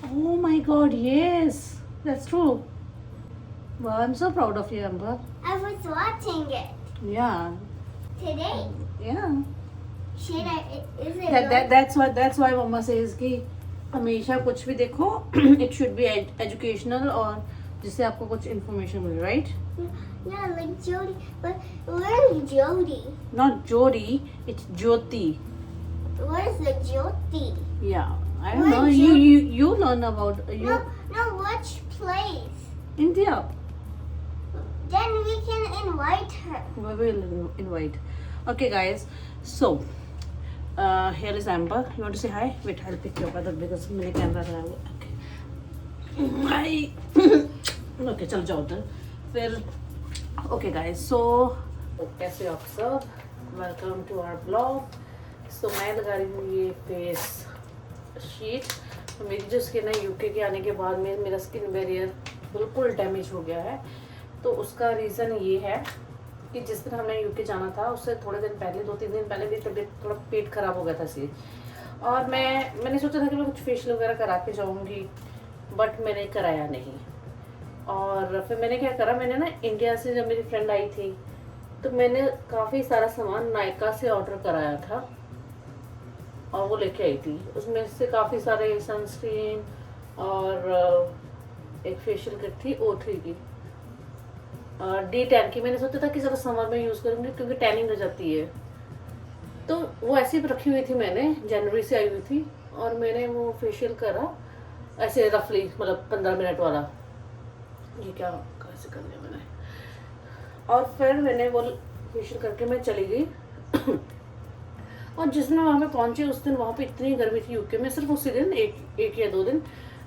Oh my god, yes, that's true. Wow, I'm so proud of you, Amber. I was watching it Yeah, today. yeah. Should I? Is it? That's why mama says कि हमेशा कुछ भी देखो it should be educational और जिससे आपको कुछ information मिले, right? Yeah, like Jody. But where's Jody? Not Jodi, it's Jyoti. Where's the Jyoti? Yeah, I don't know. Where's You learn about you No, which place? India. Then we can invite her. We will invite. Okay, guys. So here is Amber. You want to say hi? Wait, I'll pick your brother because मेरे camera है वो. Okay. Hi. Okay, चल जाओ उधर. फिर okay, guys. So कैसे हो आप सब? Welcome to our vlog. So मैं लगा रही हूँ ये फेस शीट. तो मेरी जो स्किन है यूके के आने के बाद में मेरा स्किन बैरियर बिल्कुल डैमेज हो गया है. तो उसका रीज़न ये है कि जिस दिन हमने यूके जाना था उससे थोड़े दिन पहले 2-3 दिन पहले मेरी तबीयत थोड़ा पेट खराब हो गया था इसलिए. और मैंने सोचा था कि मैं कुछ फेशियल वगैरह करा के जाऊँगी, बट मैंने कराया नहीं. और फिर मैंने क्या करा, मैंने ना इंडिया से जब मेरी फ्रेंड आई थी तो मैंने काफ़ी सारा सामान नायका से ऑर्डर कराया था और वो लेके आई थी. उसमें से काफ़ी सारे सनस्क्रीन और एक फेशियल किट थी O3 की D10 की. मैंने सोचा था कि ज़रा समर में यूज़ करूँगी क्योंकि टैनिंग हो जाती है. तो वो ऐसे ही रखी हुई थी, मैंने जनवरी से आई हुई थी और मैंने वो फेशियल करा ऐसे रफली, मतलब 15 मिनट वाला. ये क्या कैसे कर लिया मैंने. और फिर मैंने वो फेशियल करके मैं चली गई. और जिस दिन वहाँ पे पहुँची उस दिन वहाँ पे इतनी गर्मी थी यूके में. सिर्फ उसी दिन एक या 2 दिन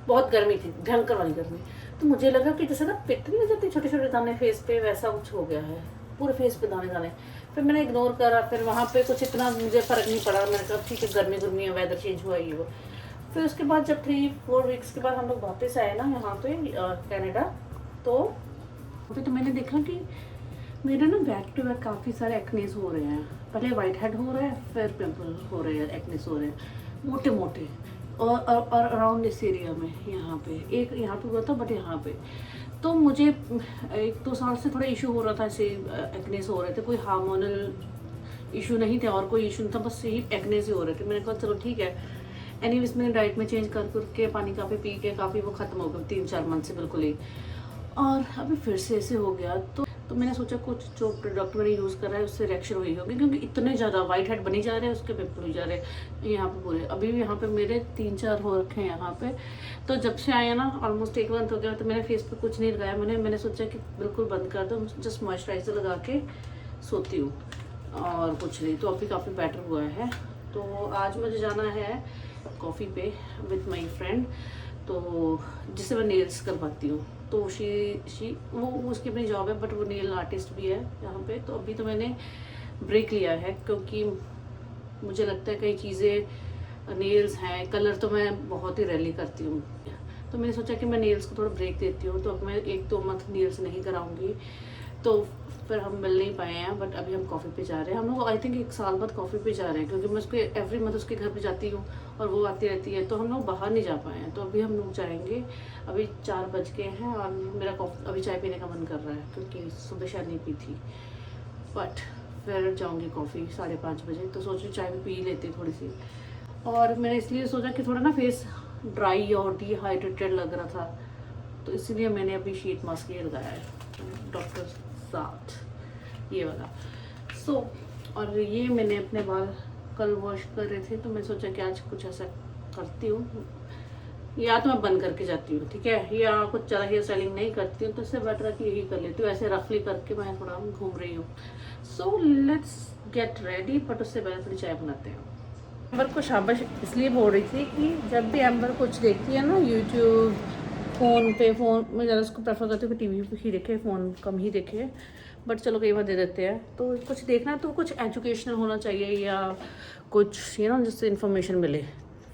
बहुत गर्मी थी, भयंकर वाली गर्मी. तो मुझे लगा कि जैसे ना पिट नहीं हो जाती छोटे छोटे दाने फेस पे, वैसा कुछ हो गया है पूरे फेस पे दाने दाने. फिर मैंने इग्नोर करा. फिर वहाँ पे कुछ इतना मुझे फ़र्क नहीं पड़ा. मैंने कहा ठीक है, गर्मी है, वेदर चेंज हुआ ये वो. फिर उसके बाद जब 3-4 वीक्स के बाद हम लोग वापस आए ना यहाँ पे कनाडा, तो मैंने देखा कि मेरे ना बैक टू बैक काफ़ी सारे एक्नेस हो रहे हैं. पहले वाइट हेड हो रहा है, फिर पिंपल हो रहे हैं, एक्नेस हो रहे हैं मोटे मोटे. और अराउंड इस एरिया में यहाँ पे एक यहाँ पे हुआ था, बट यहाँ पे तो मुझे 1-2 साल से थोड़ा इशू हो रहा था. ऐसे एक्नेस हो रहे थे, कोई हार्मोनल इशू नहीं थे और कोई इशू नहीं था, बस यही एक्नेस ही हो रहे थे. मैंने कहा चलो ठीक है. एनीवेज मैंने डाइट में चेंज करके पानी काफ़ी पी के काफ़ी वो ख़त्म हो गया 3-4 मंथ से बिल्कुल ही. और अभी फिर से ऐसे हो गया. तो मैंने सोचा कुछ जो प्रोडक्ट मैंने यूज़ कर रहा है उससे रिएक्शन हुई होगी, क्योंकि इतने ज़्यादा वाइट हेड बनी जा रहे हैं, उसके पिंपल हो जा रहे हैं यहाँ पे पूरे. अभी भी यहाँ पे मेरे 3-4 हो रखे हैं यहाँ पे. तो जब से आया ना ऑलमोस्ट 1 मंथ हो गया, तो मैंने फेस पे कुछ नहीं लगाया. मैंने सोचा कि बिल्कुल बंद कर दो, जस्ट मॉइस्चराइज़र लगा के सोती हूँ और कुछ नहीं. तो अभी काफ़ी बेटर हुआ है. तो आज मुझे जाना है कॉफ़ी पे विथ माई फ्रेंड, तो जिससे मैं नेल्स करवाती हूँ. तो वो उसकी अपनी जॉब है, बट वो नेल आर्टिस्ट भी है यहाँ पे. तो अभी तो मैंने ब्रेक लिया है क्योंकि मुझे लगता है कई चीज़ें नेल्स हैं, कलर तो मैं बहुत ही रैली करती हूँ. तो मैंने सोचा कि मैं नेल्स को थोड़ा ब्रेक देती हूँ. तो अब मैं 1-2 मंथ नेल्स नहीं कराऊँगी. तो फिर हम मिल नहीं पाए हैं, बट अभी हम कॉफ़ी पे जा रहे हैं. हम लोग आई थिंक 1 साल बाद कॉफ़ी पे जा रहे हैं, क्योंकि मैं उसके एवरी मंथ उसके घर पे जाती हूँ और वो आती रहती है. तो हम लोग बाहर नहीं जा पाए हैं. तो अभी हम लोग जाएंगे. अभी 4 बज गए हैं और मेरा अभी चाय पीने का मन कर रहा है, क्योंकि सुबह शायद नहीं पी थी. बट फिर जाऊँगी कॉफ़ी 5:30 बजे. तो सोच रही चाय भी पी लेती थोड़ी सी. और मैंने इसलिए सोचा कि थोड़ा ना फेस ड्राई और डिहाइड्रेटेड लग रहा था, तो इसीलिए मैंने अभी शीट मास्क ये लगाया है डॉक्टर साथ, ये वाला. और ये मैंने अपने बाल कल वॉश कर रहे थे, तो मैं सोचा कि आज कुछ ऐसा करती हूँ. या तो मैं बंद करके जाती हूँ, ठीक है, या कुछ ज़्यादा हेयर स्टाइलिंग नहीं करती हूँ, तो इससे बेटर है कि यही कर लेती हूँ. ऐसे रफली करके मैं थोड़ा घूम रही हूँ. So let's get ready. But उससे पहले थोड़ी चाय बनाते हैं. एम्बर को शाबाश इसलिए बोल रही थी कि जब भी एम्बर कुछ देखती है ना यूट्यूब फ़ोन मैं ज़्यादा उसको प्रेफर करती हूँ कि टीवी पे ही देखे, फ़ोन कम ही देखे. बट चलो कई बार दे देते हैं. तो कुछ देखना तो कुछ एजुकेशनल होना चाहिए या कुछ जिससे इन्फॉर्मेशन मिले.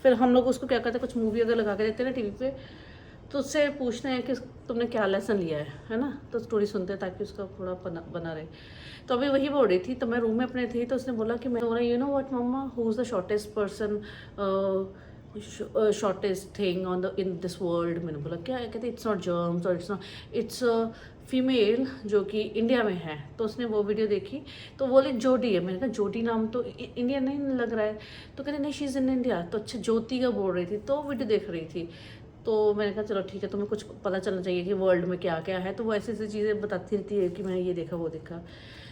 फिर हम लोग उसको क्या करते हैं, कुछ मूवी अगर लगा के देते हैं ना टीवी पे, तो उससे पूछते हैं कि तुमने क्या लेसन लिया है ना. तो स्टोरी सुनते हैं ताकि उसका थोड़ा बना रहे. तो अभी वही बोल रही थी. तो मैं रूम में अपने थी, तो उसने बोला कि मैं you know what mamma, who is the shortest person shortest thing on the in this world. मैंने बोला क्या है? कहते इट्स नॉट जर्म्स और इट्स फीमेल जो कि इंडिया में है। तो उसने वो वीडियो देखी तो बोले जोडी है। मैंने कहा जोडी नाम तो इंडिया नहीं लग रहा है। तो कहते नहीं शी इज़ इन इंडिया। तो अच्छा ज्योति का बोल रही थी तो वीडियो देख रही थी। तो मैंने कहा चलो ठीक है, तुम्हें कुछ पता चलना चाहिए कि वर्ल्ड में क्या क्या है। तो वो ऐसी ऐसी चीज़ें बताती रहती है कि मैंने ये देखा वो देखा।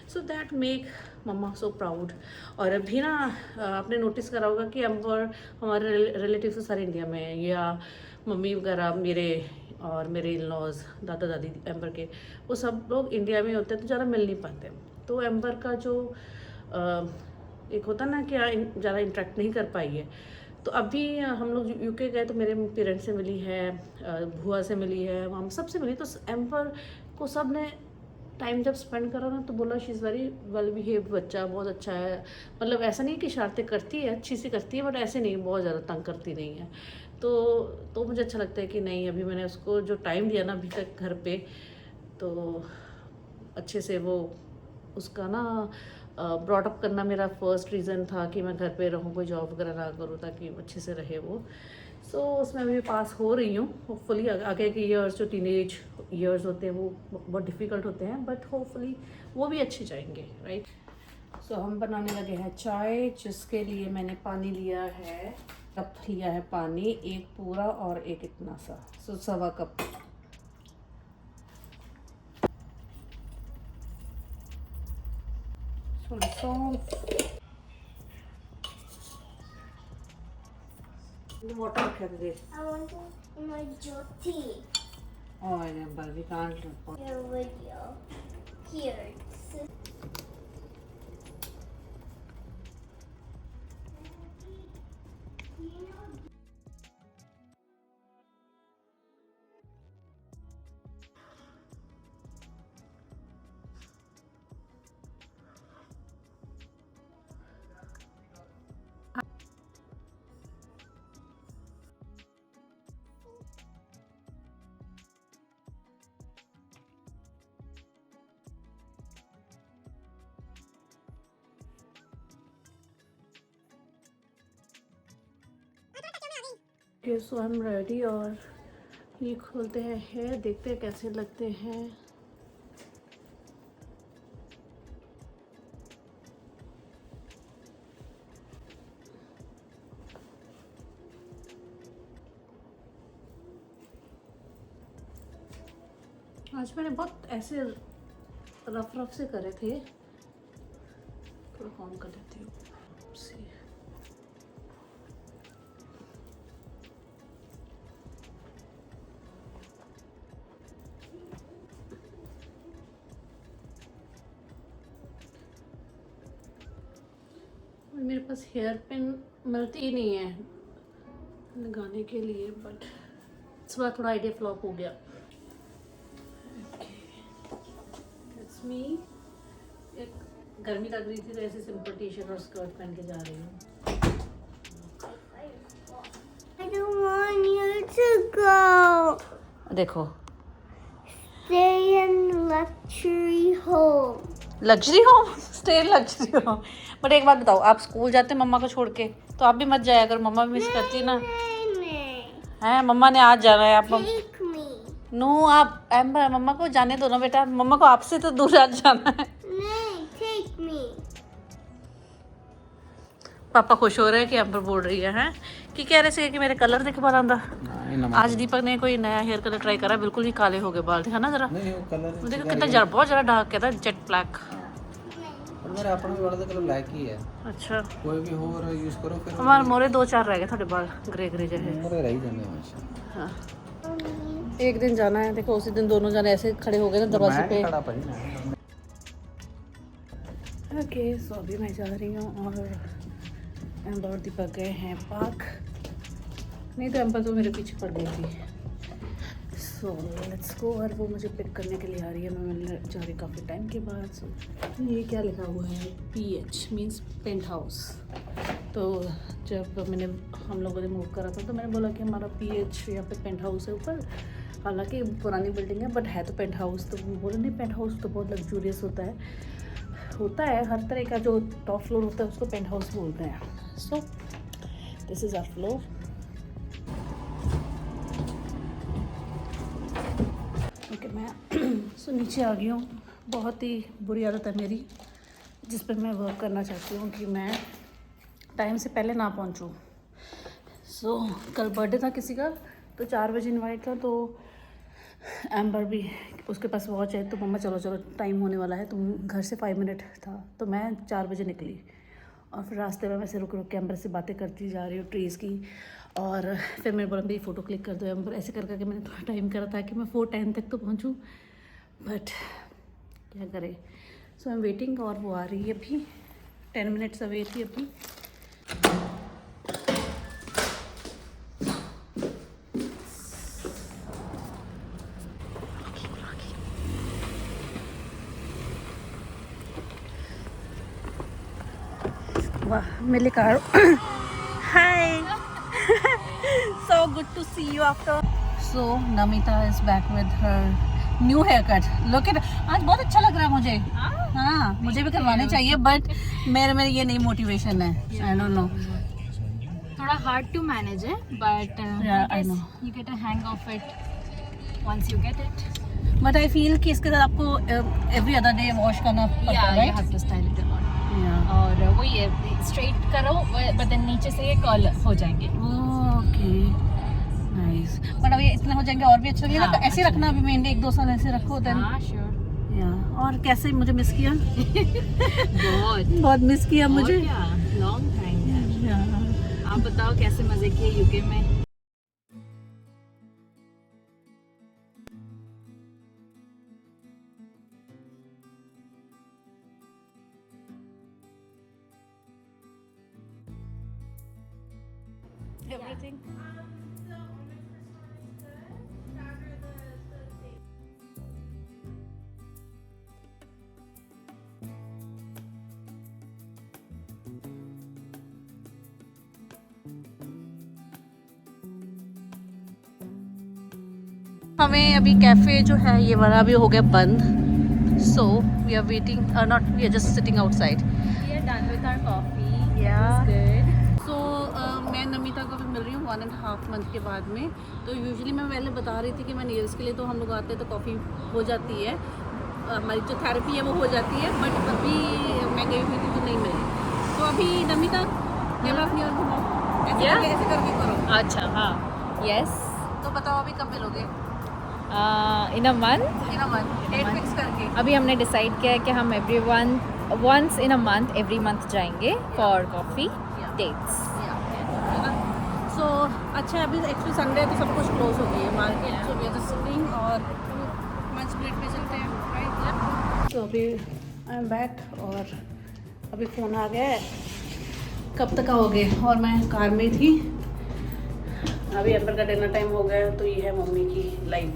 So that make mamma so proud. और अभी ना आपने नोटिस करा होगा कि एम्बर हमारे रिलेटिव से सारे इंडिया में हैं, या मम्मी वगैरह मेरे और मेरे इन लॉज दादा दादी एम्बर के, वो सब लोग इंडिया में होते हैं तो ज़्यादा मिल नहीं पाते। तो एम्बर का जो एक होता ना कि ज़्यादा इंटरेक्ट नहीं कर पाई है। तो अभी हम लोग यूके गए तो मेरे पेरेंट्स से मिली है, भुआ से मिली है, हम सब से मिली। तो एम्पर को सब ने टाइम जब स्पेंड करा ना तो बोला she is very well behaved बच्चा, बहुत अच्छा है। मतलब ऐसा नहीं कि शरारतें करती है, अच्छी सी करती है, बट ऐसे नहीं बहुत ज़्यादा तंग करती नहीं है। तो मुझे अच्छा लगता है कि नहीं, अभी मैंने उसको जो टाइम दिया ना अभी तक घर पे, तो अच्छे से वो उसका ना ब्रॉट अप करना मेरा फर्स्ट रीज़न था कि मैं घर पे रहूँ, कोई जॉब वगैरह ना करूँ, ताकि अच्छे से रहे वो। सो उसमें अभी पास हो रही हूँ। होपफुली आगे के ईयर्स जो टीनेज ईयर्स होते हैं वो बहुत डिफ़िकल्ट होते हैं, बट होपफुली वो भी अच्छे जाएंगे, राइट। सो हम बनाने लगे हैं चाय, जिसके लिए मैंने पानी लिया है, कप लिया है पानी, एक पूरा और एक इतना सा, सो 1.25 कप। वाटर रखा दे। I want to my Jyoti. Oh, yeah, but we can't. Your video. Here. Okay, so I am ready. और ये खोलते हैं हेयर, देखते हैं कैसे लगते हैं। आज मैंने बहुत ऐसे रफ से करे थे, थोड़ा कॉम कर लेती हूँ। मेरे पास हेयर पिन मिलती ही नहीं है लगाने के लिए, बट इस बार थोड़ा आइडिया फ्लॉप हो गया। It's me. एक गर्मी लग रही थी तो ऐसे सिंपल टी शर्ट और स्कर्ट पहन के जा रही हूँ। I don't want you to go. देखो, Stay in luxury home. Luxury home, stay luxury home. But एक बात बताओ, आप स्कूल जाते मम्मा को छोड़ के, तो आप भी मत जाया अगर मम्मा भी मिस करती है ना। हैं, मम्मा ने आज जाना है। आप Take me. नो, आप एम्बर मम्मा को जाने दो ना बेटा, मम्मा को आपसे तो दूर आज जाना है। नहीं, take me. पापा खुश हो रहे हैं कि एम्बर बोल रही है, हैं कि कह रहे थे कि मेरे कलर देख बार आंदा। आज दीपक ने कोई नया हेयर कलर ट्राई करा, बिल्कुल ही काले हो गए बाल, देखा ना जरा। नहीं वो कलर देखो कितना जरा बहुत जरा डार्क कहता है, जेट ब्लैक। पर मेरे अपना भी वाला कलर ब्लैक ही है। अच्छा, कोई भी हो और यूज करो फिर हमारे मोरे 2-4 रह गए थोड़े बाल ग्रे ग्रे जो है। मोरे रही जाने हमेशा। हाँ, एक दिन जाना है, देखो उसी दिन दोनों जने ऐसे खड़े हो गए ना दरवाजे पे। खड़ा पड़ी ना। ओके, सो अभी मैं जा रही हूँ और एम्बर और दीपक गए हैं पार्क। नहीं तो एम्बर तो मेरे पीछे पड़ गई थी। So let's go. और वो मुझे पिक करने के लिए आ रही है, मैं मिलने जा रही काफ़ी टाइम के बाद। सो ये क्या लिखा हुआ है, PH मीन्स पेंट हाउस। तो जब मैंने हम लोगों ने मूव करा था तो मैंने बोला कि हमारा PH यहाँ पे पेंट हाउस है ऊपर। हालांकि पुरानी बिल्डिंग है बट है तो पेंट हाउस। तो वो बोले नहीं, पेंट हाउस तो बहुत लग्जूरियस होता है हर तरह का जो टॉप फ्लोर होता है उसको पेंट हाउस बोलते हैं। So this is our floor. नीचे आ गई हूँ। बहुत ही बुरी आदत है मेरी, जिस पर मैं वर्क करना चाहती हूँ कि मैं टाइम से पहले ना पहुँचूँ। सो कल बर्थडे था किसी का, तो 4 बजे इनवाइट था, तो एम्बर भी उसके पास वॉच है, तो मम्मा चलो चलो टाइम होने वाला है, तुम घर से 5 मिनट था, तो मैं 4 बजे निकली। और फिर रास्ते में वैसे रुक रुक के एम्बर से बातें करती जा रही हूँ ट्रीज़ की। और फिर मेरे बोला मेरी फ़ोटो क्लिक कर दो एम्बर, ऐसे कर करके मैंने थोड़ा टाइम करा था कि मैं 4:10 तक तो पहुँचूँ, बट क्या करें। सो आई एम वेटिंग, और वो आ रही है अभी, 10 मिनट्स अवे थी अभी। वाह मिली car. Hi so good to see you after. So Namita is back with her new haircut. Look at, आज बहुत अच्छा लग रहा है मुझे। हाँ मुझे भी करवाने चाहिए, बट मेरे ये नहीं मोटिवेशन है। I don't know. थोड़ा hard to manage है, but Yeah, I know. you get a hang of it once you get it. But I feel कि इसके साथ आपको every other day wash करना पड़ता है, Yeah, you right? have to style it a lot. Yeah. और वही है, स्ट्रेट करो बट देन नीचे से ये कर्ल हो जाएंगे। Okay nice. बट अभी इतना हो जाएंगे और भी अच्छा लगेगा। हाँ, तो ऐसे रखना अभी मेनली 1-2 साल ऐसे रखो, देन हाँ श्योर। या। और कैसे मुझे मिस किया? बहुत मिस किया मुझे। लॉन्ग टाइम यार। या। आप बताओ कैसे मजे किए यूके में? Everything. हमें अभी कैफ़े जो है ये वाला भी हो गया बंद। So we are waiting, not we are just sitting outside. We are done with our coffee. Yeah. It was good. सो मैं नमिता को भी मिल रही हूँ 1.5 मंथ के बाद में। तो यूजुअली मैं पहले बता रही थी कि मैं नेल्स के लिए तो हम लोग आते हैं तो कॉफ़ी हो जाती है, हमारी जो थेरेपी है वो हो जाती है, बट अभी मैं गई हुई थी तो नहीं मिली। तो अभी नमिता कैमरा अपनी और घुमाओ, ऐसे करके करो। अच्छा हाँ, यस। तो बताओ अभी कब मिलोगे? In a month. In a month, date fix करके। अभी हमने डिसाइड किया है कि हम once in a month, every month जाएंगे फॉर कॉफ़ी डेट्स। सो अच्छा अभी एक्चुअली संडे है तो सब कुछ क्लोज हो गई है market, so we are just sitting और मंच ब्रेक पे चलते हैं, राइट? तो अभी आई एम बैक और अभी फ़ोन आ गया है, कब तक आओगे? और मैं कार में थी। अभी अंदर का डिनर टाइम हो गया, तो ये है मम्मी की लाइव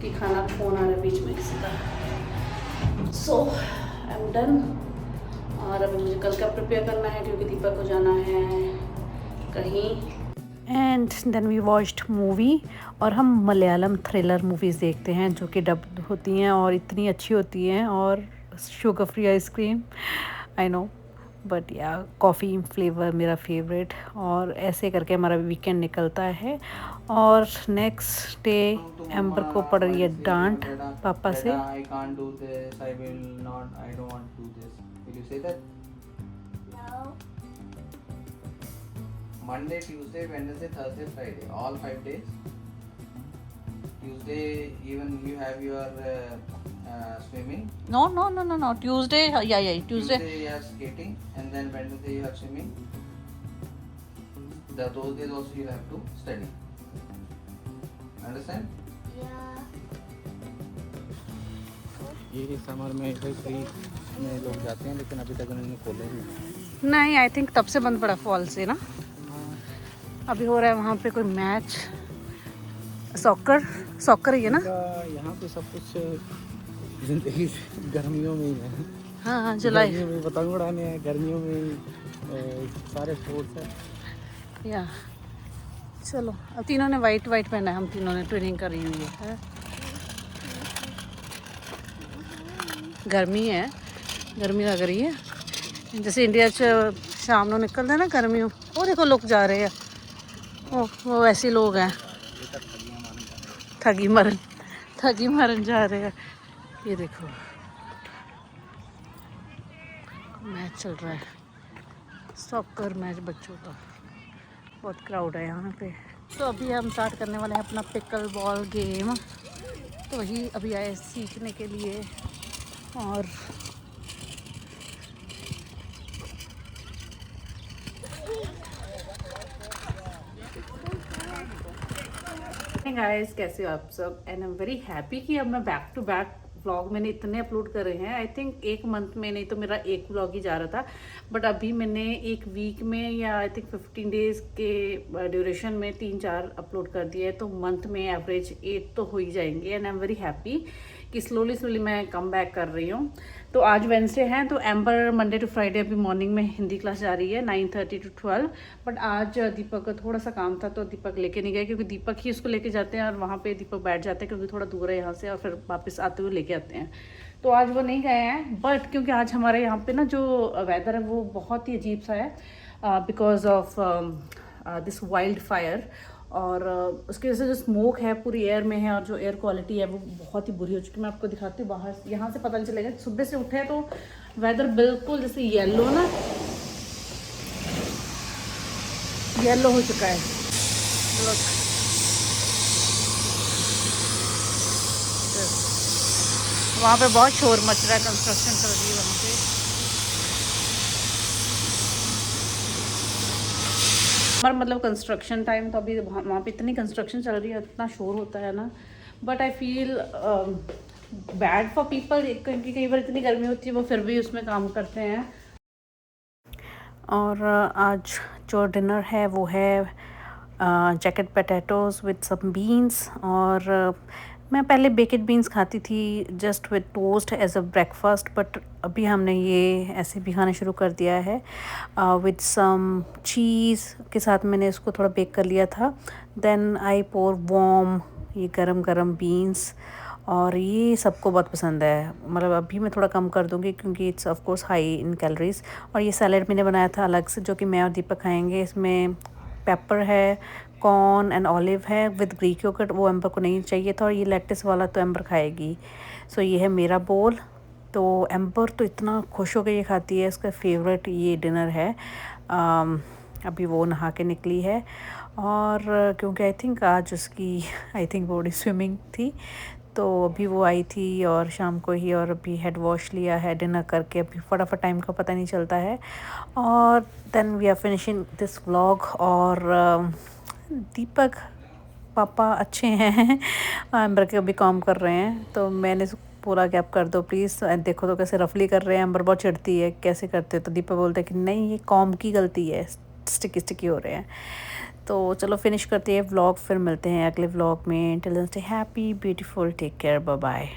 कि खाना फ़ोन आ रहा है बीच में किसी का। सो आई एम डन। और अभी मुझे कल का प्रिपेयर करना है क्योंकि दीपक को जाना है कहीं। And then we watched movie, और हम मलयालम थ्रिलर मूवीज़ देखते हैं जो कि डब्ड होती हैं और इतनी अच्छी होती हैं, और sugar free ice cream, I know, but या कॉफ़ी फ्लेवर मेरा फेवरेट। और ऐसे करके हमारा वीकेंड निकलता है। और नेक्स्ट डे एम्बर को पड़ रही है डांट पापा से। I can't do this, I will not, I don't want to do this. Will you say that? No. Monday, Tuesday, Wednesday, Thursday, Friday, all 5 days. Tuesday, even you have your swimming. No. Tuesday, yeah. Tuesday. you have skating, and then Wednesday you have swimming. Those days also you have to study. Understand? Yeah. ये summer में free में लोग जाते हैं, लेकिन अभी तक उन्होंने खोले नहीं। नहीं, आई थिंक तब से बंद पड़ा फॉल से ना। अभी हो रहा है वहाँ पे कोई मैच, सॉकर ही है ना। यहाँ पे सब कुछ जिंदगी गर्मियों में ही है। हाँ जुलाई। गर्मियों में पतंग उड़ाने हैं, गर्मियों में सारे स्पोर्ट्स हैं। या चलो, अब तीनों ने वाइट पहना है, हम तीनों ने ट्रेनिंग करी हुई है। गर्मी लग रही है, जैसे इंडिया शाम ਨੂੰ निकलते हैं ना गर्मियों। वो देखो लोग जा रहे हैं, वो वैसे लोग हैं ठगी मरन। ठगी मारन जा रहे हैं। ये देखो मैच चल रहा है, सॉकर मैच बच्चों का, बहुत क्राउड है यहाँ पे। तो अभी हम स्टार्ट करने वाले हैं अपना पिकल बॉल गेम। तो वही अभी आए सीखने के लिए। और गाइस कैसे हो आप सब, and I am very happy कि अब मैं बैक टू बैक व्लॉग मैंने इतने अपलोड करे हैं। आई थिंक एक मंथ में, नहीं तो मेरा एक व्लॉग ही जा रहा था, बट अभी मैंने एक वीक में या आई थिंक 15 डेज के ड्यूरेशन में 3-4 अपलोड कर दिए है। तो मंथ में एवरेज 8 तो हो ही जाएंगे, and I am very happy कि स्लोली मैं कम बैक कर रही हूँ। तो आज वेंसडे है, तो एम्बर मंडे टू फ्राइडे अभी मॉर्निंग में हिंदी क्लास जा रही है 9:30 to 12। बट आज दीपक का थोड़ा सा काम था तो दीपक लेके नहीं गए, क्योंकि दीपक ही उसको लेके जाते हैं और वहाँ पे दीपक बैठ जाते हैं, क्योंकि थोड़ा दूर है यहाँ से, और फिर वापस आते हुए लेके आते हैं। तो आज वो नहीं गए हैं, बट क्योंकि आज हमारे यहाँ पे ना जो वेदर है वो बहुत ही अजीब सा है, because of this wild fire. और उसकी वजह से जो स्मोक है पूरी एयर में है, और जो एयर क्वालिटी है वो बहुत ही बुरी हो चुकी है। मैं आपको दिखाती हूँ बाहर, यहाँ से पता नहीं चलेगा। सुबह से उठे तो वेदर बिल्कुल जैसे येलो ना, येलो हो चुका है। Look. वहाँ पे बहुत शोर मच रहा है, कंस्ट्रक्शन चल रही है वहाँ पे। हमारा मतलब कंस्ट्रक्शन टाइम, तो अभी वहाँ पे इतनी कंस्ट्रक्शन चल रही है, इतना शोर होता है ना। But I feel bad for people, क्योंकि कई बार इतनी गर्मी होती है वो फिर भी उसमें काम करते हैं। और आज जो डिनर है वो है jacket potatoes with some beans. और मैं पहले बेकेड बीन्स खाती थी just with toast as a breakfast, but अभी हमने ये ऐसे भी खाना शुरू कर दिया है विद सम चीज़ के साथ। मैंने इसको थोड़ा बेक कर लिया था। देन आई पोर वार्म ये गरम गरम बीन्स, और ये सबको बहुत पसंद है। मतलब अभी मैं थोड़ा कम कर दूँगी क्योंकि it's of course high in calories. और ये सैलेड मैंने बनाया था अलग से, जो कि मैं और दीपक खाएंगे। इसमें पेपर है, कॉर्न एंड ऑलिव है विद ग्रीक योगर्ट, वो एम्बर को नहीं चाहिए था, और ये लेटिस वाला तो एम्बर खाएगी। सो ये है मेरा बोल। तो एम्बर तो इतना खुश होकर ये खाती है, इसका फेवरेट ये डिनर है। अभी वो नहा के निकली है, और क्योंकि आई थिंक आज उसकी आई थिंक बॉडी स्विमिंग थी, तो अभी वो आई थी और शाम को ही, और अभी हेड वॉश लिया है डिनर करके। अभी फटाफट टाइम का पता नहीं चलता है। और then we are finishing this vlog. और दीपक पापा अच्छे हैं, एम्बर के अभी काम कर रहे हैं, तो मैंने पूरा गैप कर दो प्लीज़। देखो तो कैसे रफली कर रहे हैं, एम्बर बहुत चिढ़ती है कैसे करते हो, तो दीपक बोलते हैं कि नहीं ये कॉम की गलती है, स्टिकी हो रहे हैं। तो चलो फिनिश करते हैं व्लॉग, फिर मिलते हैं अगले व्लॉग में। Till then stay happy beautiful, take care, bye bye.